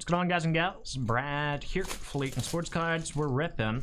What's going on, guys and gals? Brad here for LaytonSportsCards. We're ripping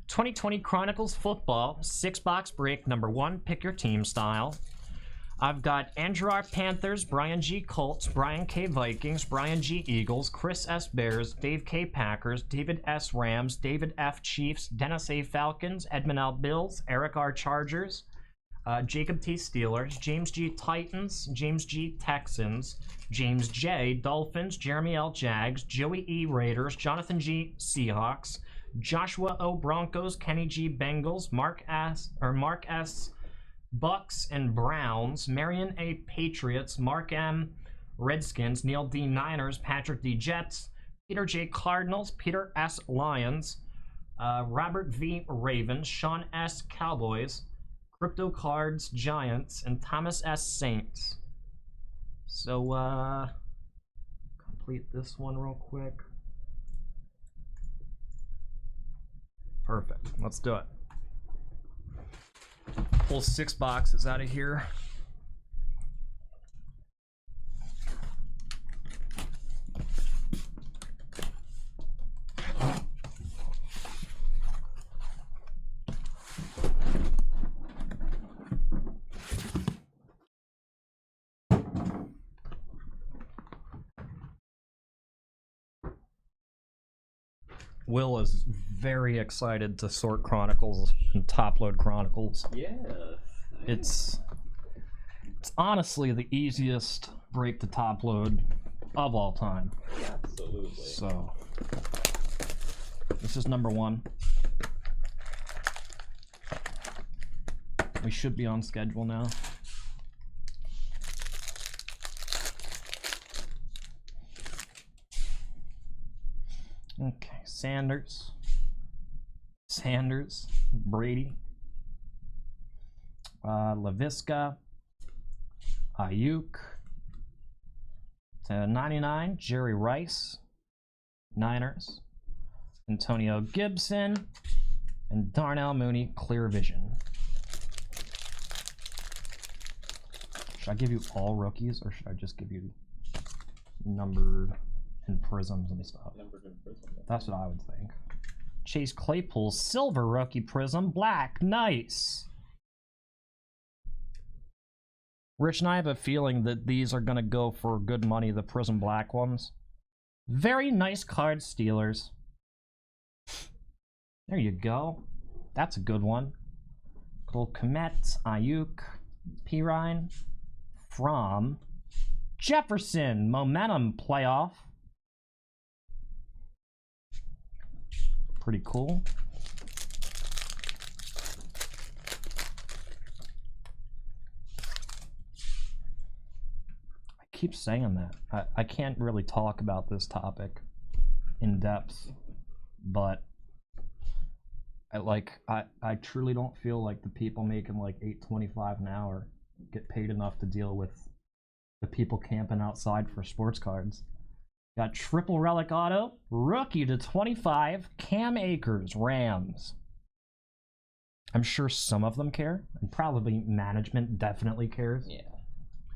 2020 Chronicles football 6-box break number 1. Pick your team style. I've got Andrew R. Panthers, Brian G. Colts, Brian K. Vikings, Brian G. Eagles, Chris S. Bears, Dave K. Packers, David S. Rams, David F. Chiefs, Dennis A. Falcons, Edmund L. Bills, Eric R. Chargers, Jacob T. Steelers, James G. Titans, James G. Texans, James J. Dolphins, Jeremy L. Jags, Joey E. Raiders, Jonathan G. Seahawks, Joshua O. Broncos, Kenny G. Bengals, Mark S. Bucks and Browns, Marion A. Patriots, Mark M. Redskins, Neil D. Niners, Patrick D. Jets, Peter J. Cardinals, Peter S. Lions, Robert V. Ravens, Sean S. Cowboys, Crypto Cards Giants, and Thomas S. Saints. So, complete this one real quick. Perfect. Let's do it. Pull 6 boxes out of here. Will is very excited to sort Chronicles and top-load Chronicles. Yeah. It's honestly the easiest break to top-load of all time. Absolutely. So, this is number 1. We should be on schedule now. Okay, Sanders, Brady, LaVisca, Ayuk, to 99, Jerry Rice, Niners, Antonio Gibson, and Darnell Mooney, Clear Vision. Should I give you all rookies, or should I just give you numbered and prisms and stuff? Numbered and prism. That's what I would think. Chase Claypool, silver rookie prism, black, nice. Rich and I have a feeling that these are gonna go for good money, the prism black ones. Very nice card, Steelers. There you go. That's a good one. Cole Kmet, Ayuk, Pirine, from Jefferson, momentum playoff. Pretty cool. I keep saying that. I can't really talk about this topic in depth, but I truly don't feel like the people making like $8.25 an hour get paid enough to deal with the people camping outside for sports cards. Got triple relic auto, rookie to 25, Cam Akers, Rams. I'm sure some of them care, and probably management definitely cares. Yeah.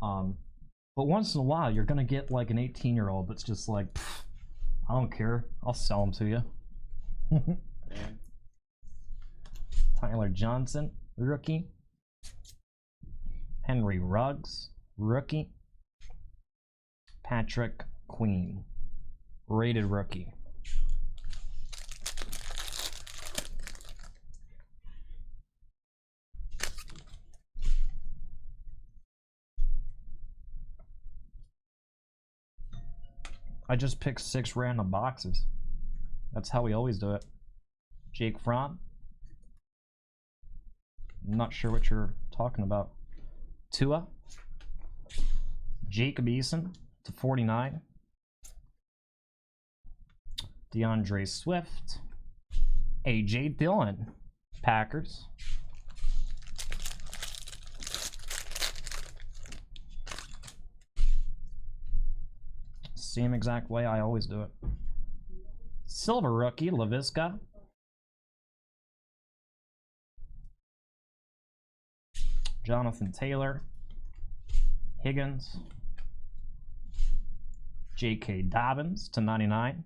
But once in a while, you're gonna get like an 18-year-old that's just like, I don't care, I'll sell them to you. Tyler Johnson, rookie. Henry Ruggs, rookie. Patrick Queen, rated rookie. I just picked 6 random boxes. That's how we always do it. Jake Fromm. I'm not sure what you're talking about. Tua. Jacob Eason to 49. DeAndre Swift, AJ Dillon, Packers. Same exact way I always do it. Silver rookie, LaVisca. Jonathan Taylor, Higgins, J.K. Dobbins to 99.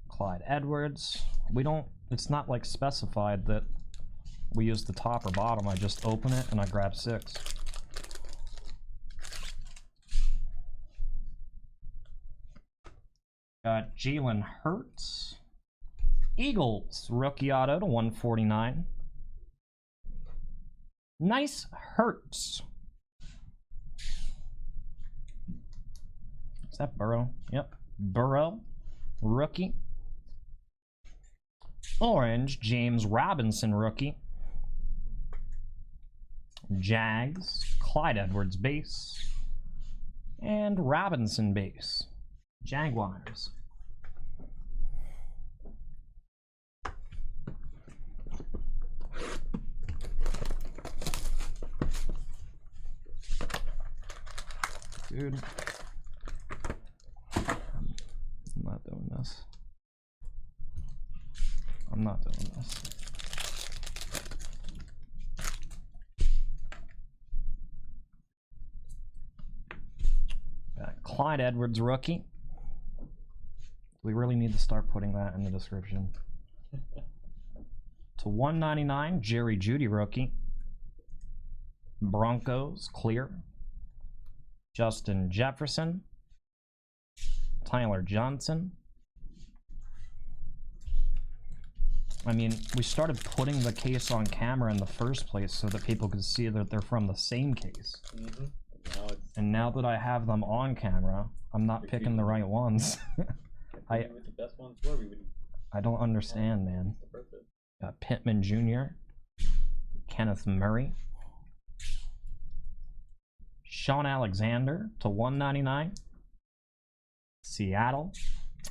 Clyde Edwards. We don't, it's not like specified that we use the top or bottom. I just open it and I grab 6. Got Jalen Hurts. Eagles, rookie auto to 149. Nice Hurts. Is that Burrow? Yep. Burrow, rookie. Orange, James Robinson, rookie. Jags, Clyde Edwards base. And Robinson base. Jaguars. Dude, I'm not doing this. I'm not doing this. Got Clyde Edwards rookie. We really need to start putting that in the description. To 199, Jerry Jeudy rookie. Broncos clear. Justin Jefferson. Tyler Johnson. I mean, we started putting the case on camera in the first place so that people could see that they're from the same case. Mm-hmm. And now that I have them on camera, I'm not picking the right ones. The best ones were, we would... I don't understand, man. Pittman Jr., Kenneth Murray, Sean Alexander to 199, Seattle,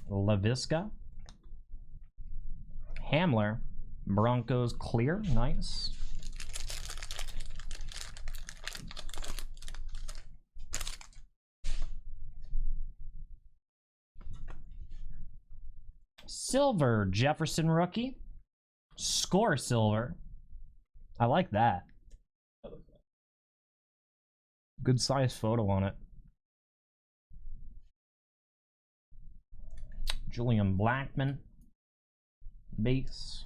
LaVisca, Hamler, Broncos clear, nice. Silver, Jefferson rookie. Score silver. I like that. Good size photo on it. Julian Blackmon. Base.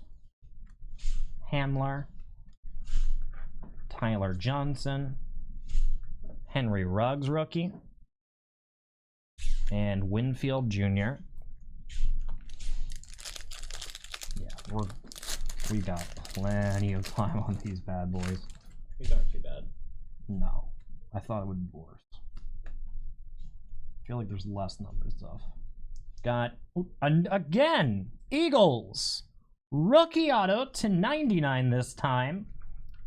Hamler. Tyler Johnson. Henry Ruggs rookie. And Winfield Jr. We got plenty of time on these bad boys. These aren't too bad. No. I thought it would be worse. I feel like there's less number stuff. Got, again, Eagles. Rookie auto to 99 this time.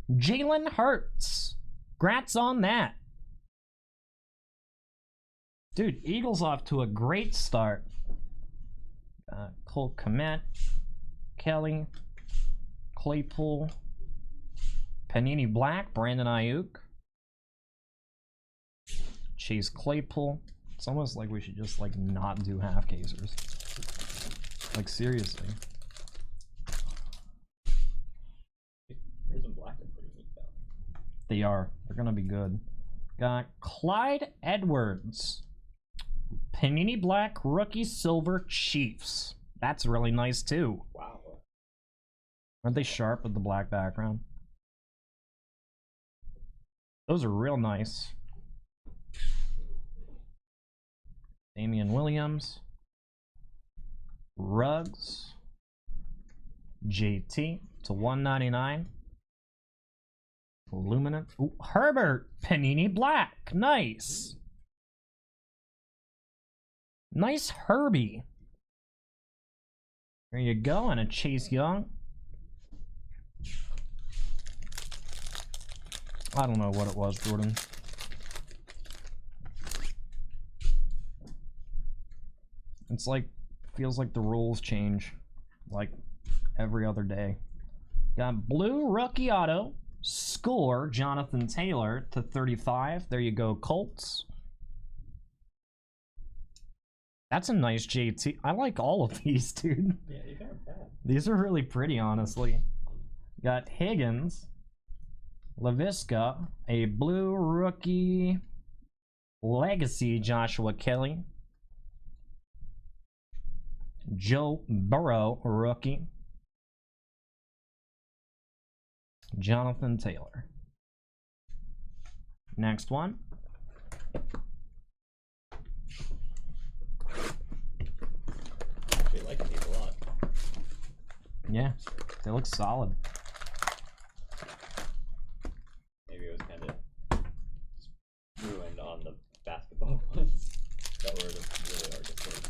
Jalen Hurts. Grats on that. Dude, Eagles off to a great start. Cole Kmet. Kelly, Claypool, Panini Black, Brandon Ayuk, Chase Claypool. It's almost like we should just like not do half casers. Like seriously. Here's some black are pretty neat though. They are. They're gonna be good. Got Clyde Edwards, Panini Black, rookie silver Chiefs. That's really nice too. Wow. Aren't they sharp with the black background? Those are real nice. Damian Williams. Ruggs. JT to 199. Luminant. Ooh, Herbert. Panini Black. Nice. Nice Herbie. There you go. And a Chase Young. I don't know what it was, Jordan. It's like, feels like the rules change like every other day. Got blue rookie auto. Score, Jonathan Taylor to 35. There you go, Colts. That's a nice JT. I like all of these, dude. Yeah, these aren't bad. These are really pretty, honestly. Got Higgins. LaVisca, a blue rookie Legacy Joshua Kelly. Joe Burrow, rookie. Jonathan Taylor. Next one. Actually, like these a lot. Yeah, they look solid. Maybe it was kind of ruined on the basketball ones that were really hard to see.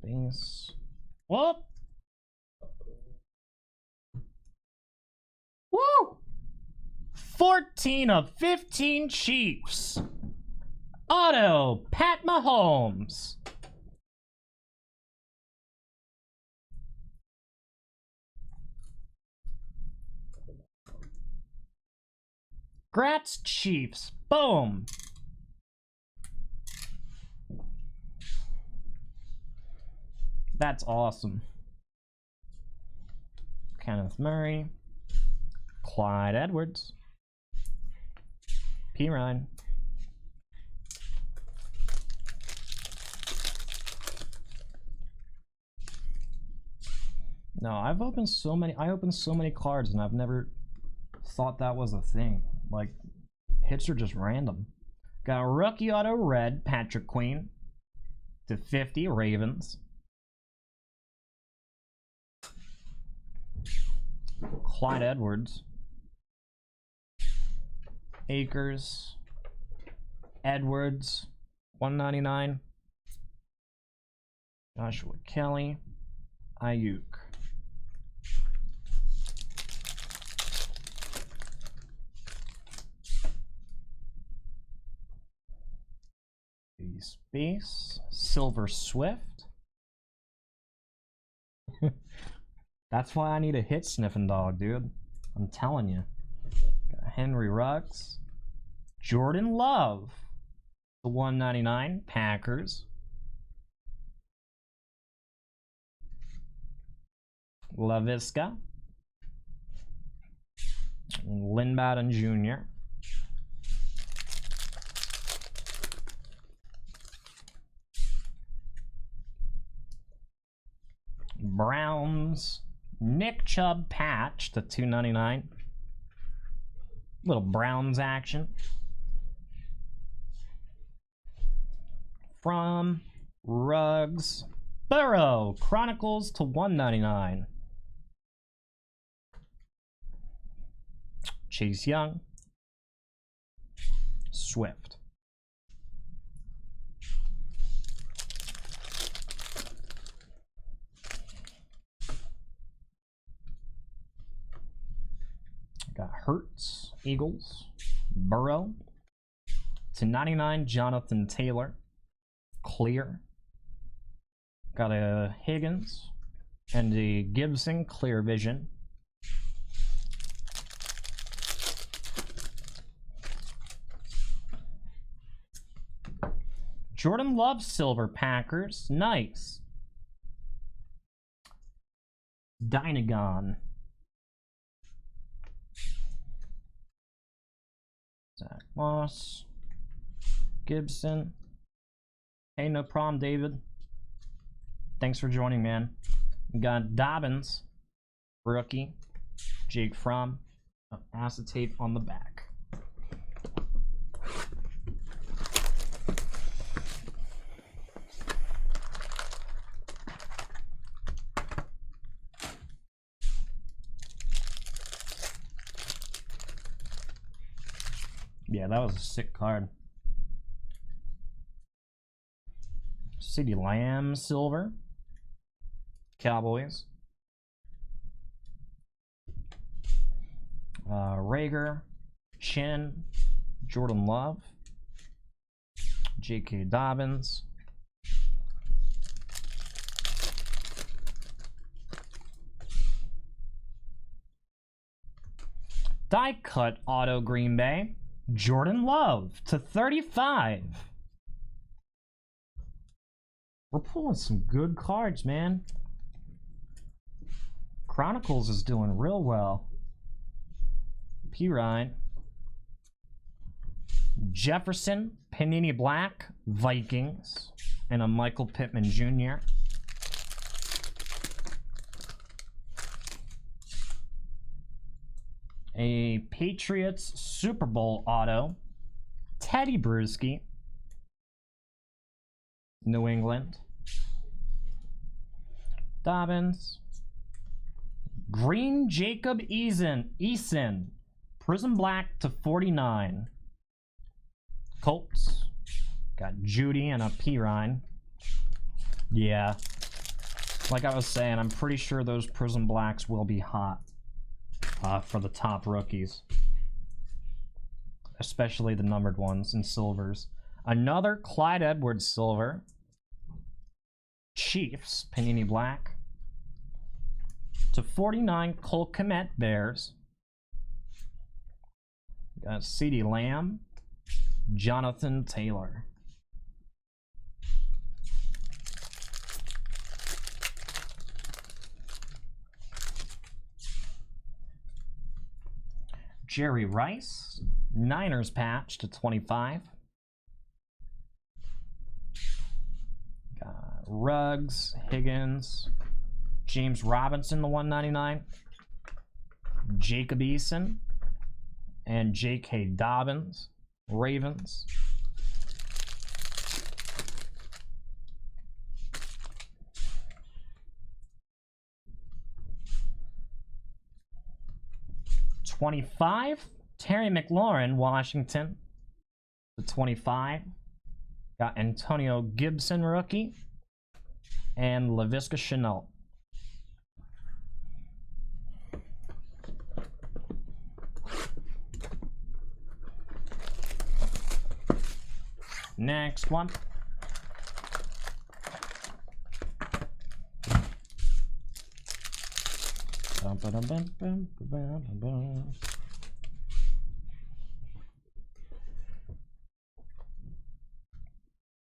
Base. Whoop! Woo! 14 of 15 Chiefs. Auto, Pat Mahomes. Grats, Chiefs. Boom. That's awesome. Kenneth Murray. Clyde Edwards. P. Ryan. No, I opened so many cards and I've never thought that was a thing. Like, hits are just random. Got a rookie auto red, Patrick Queen. /50 Ravens. Clyde Edwards. Akers. Edwards. 199. Joshua Kelly. Ayuk. Space. Silver Swift. That's why I need a hit sniffing dog, dude. I'm telling you. Got Henry Ruggs. Jordan Love. The 199 Packers. LaVisca. Lynn Jr. Browns. Nick Chubb patch to 299. Little Browns action. From Ruggs. Burrow. Chronicles to 199. Chase Young. Swift. Got Hurts, Eagles, Burrow, /99 Jonathan Taylor, clear. Got a Higgins and a Gibson, clear vision. Jordan Love, silver Packers, nice. Dynagon. Zach Moss. Gibson. Hey, no problem, David. Thanks for joining, man. We got Dobbins. Rookie. Jake Fromm. Acetate on the back. Yeah, that was a sick card. CeeDee Lamb, silver. Cowboys. Rager, Chin, Jordan Love, J.K. Dobbins. Die cut auto Green Bay. Jordan Love /35. We're pulling some good cards, man. Chronicles is doing real well. Pirine. Jefferson, Panini Black, Vikings, and a Michael Pittman Jr. A Patriots Super Bowl auto, Teddy Bruschi, New England. Dobbins. Green Jacob Eason, Prism Black to 49. Colts. Got Judy and a Pirine. Yeah. Like I was saying, I'm pretty sure those Prism Blacks will be hot for the top rookies. Especially the numbered ones in silvers. Another Clyde Edwards silver. Chiefs, Panini Black. To 49, Cole Kmet Bears. Got CeeDee Lamb. Jonathan Taylor. Jerry Rice, Niners patch to 25. Got Ruggs, Higgins, James Robinson to 199. Jacob Eason and J.K. Dobbins, Ravens. $25, Terry McLaurin, Washington. The 25. Got Antonio Gibson, rookie. And Laviska Shenault. Next one.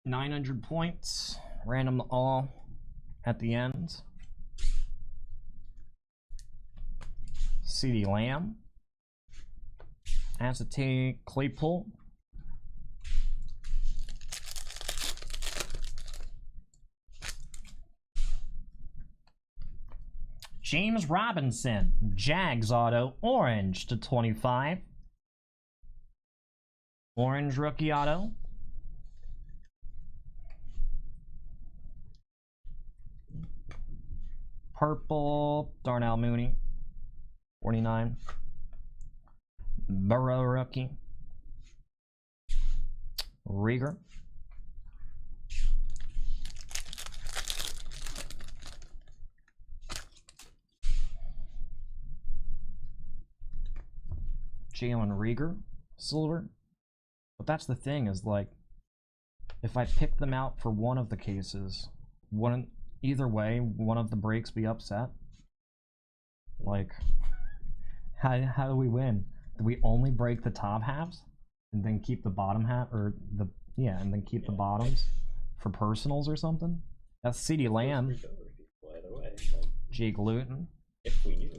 $900 points, random all at the end. CeeDee Lamb, Acetate Claypool, James Robinson, Jags auto, orange to 25. Orange rookie auto. Purple, Darnell Mooney, 49. Burrow rookie. Rieger. Jalen Rieger, silver. But that's the thing, is like, if I pick them out for one of the cases, either way, one of the breaks be upset. Like, how do we win? Do we only break the top halves and then keep the bottom half, or the and then keep the bottoms for personals or something? That's CeeDee Lamb. Either way, like, Jake Luton. if we knew.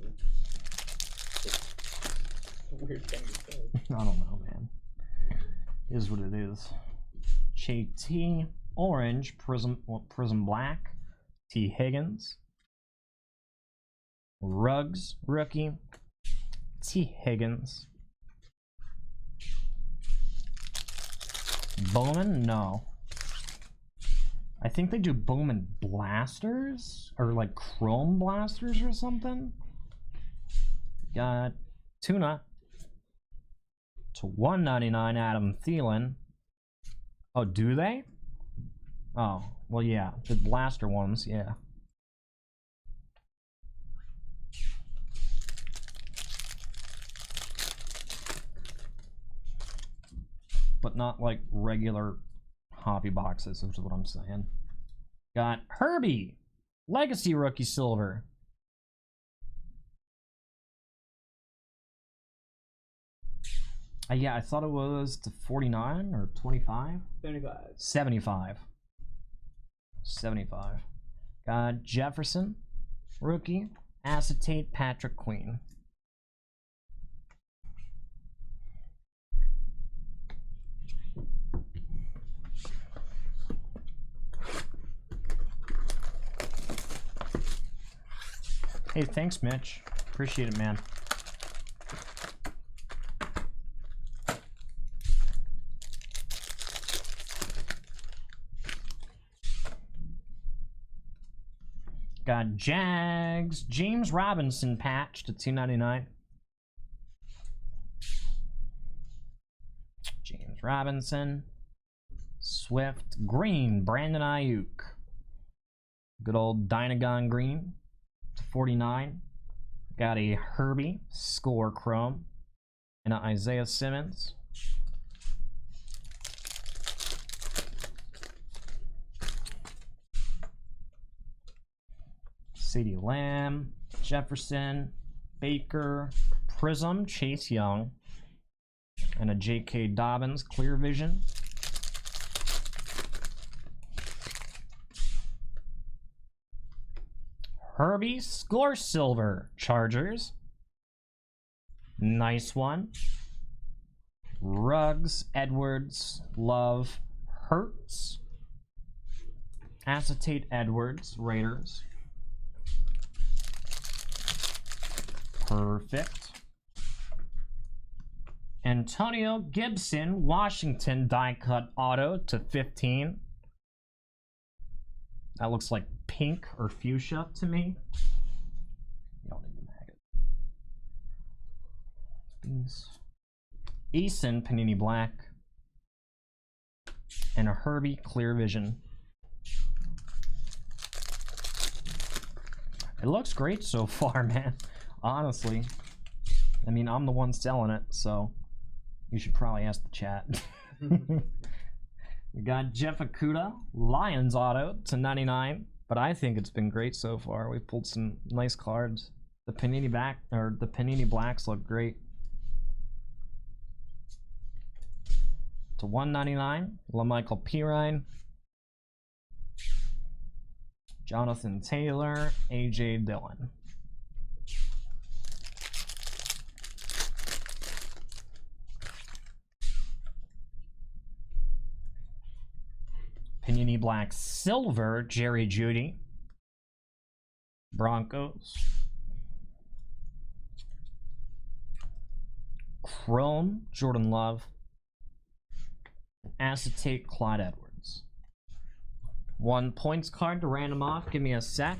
Weird thing to say. I don't know, man. Is what it is. JT, orange, Prism Black, T. Higgins, Ruggs, rookie, T. Higgins, Bowman, no. I think they do Bowman Blasters, or like Chrome Blasters or something. Got Tuna to 199, Adam Thielen. Oh, do they? Oh, well, yeah, the blaster ones, yeah. But not like regular hobby boxes, is what I'm saying. Got Herbie, Legacy rookie silver. Yeah, I thought it was to 49 or 25? 75. 75. Got Jefferson, rookie, Acetate Patrick Queen. Hey, thanks, Mitch. Appreciate it, man. Got Jags. James Robinson patch to $2.99. James Robinson. Swift. Green. Brandon Ayuk. Good old Dynagon Green to $49. Got a Herbie. Score Chrome. And an Isaiah Simmons. CeeDee Lamb, Jefferson, Baker, Prism, Chase Young, and a J.K. Dobbins Clear Vision. Herbie, Score Silver, Chargers. Nice one. Ruggs, Edwards, Love, Hurts. Acetate Edwards, Raiders. Perfect. Antonio Gibson, Washington die cut auto to 15. That looks like pink or fuchsia to me. You don't need to mag it. Eason, Panini Black. And a Herbie Clear Vision. It looks great so far, man. Honestly, I mean, I'm the one selling it, so you should probably ask the chat. We got Jeff Okuda, Lions auto to 99, but I think it's been great so far. We've pulled some nice cards. The Panini Blacks look great. To 199, LaMichael Pirine, Jonathan Taylor, AJ Dillon. Panini Black Silver, Jerry Jeudy. Broncos. Chrome, Jordan Love. Acetate, Clyde Edwards. 1 points card to random off. Give me a sec.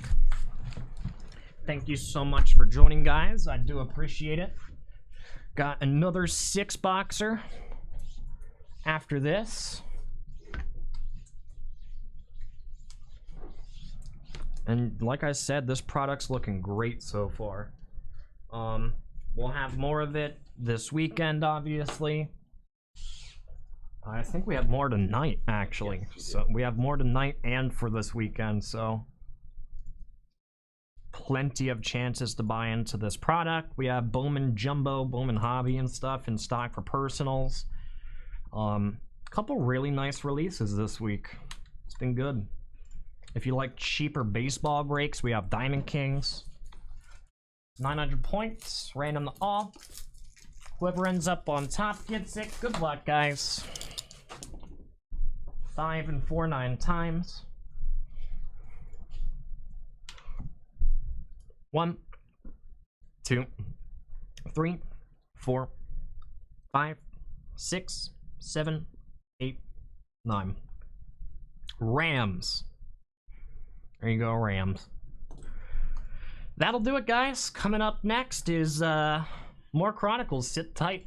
Thank you so much for joining, guys. I do appreciate it. Got another 6-boxer after this. And like I said, this product's looking great so far. We'll have more of it this weekend, obviously. I think we have more tonight, actually. Yes, so we have more tonight and for this weekend, so plenty of chances to buy into this product. We have Bowman Jumbo, Bowman Hobby and stuff in stock for personals. Couple really nice releases this week. It's been good. If you like cheaper baseball breaks, we have Diamond Kings. 900 points, random to all. Whoever ends up on top gets it. Good luck, guys. 5 and 4 9 times. 1, 2, 3, 4, 5, 6, 7, 8, 9. Rams. There you go, Rams. That'll do it, guys. Coming up next is more Chronicles. Sit tight.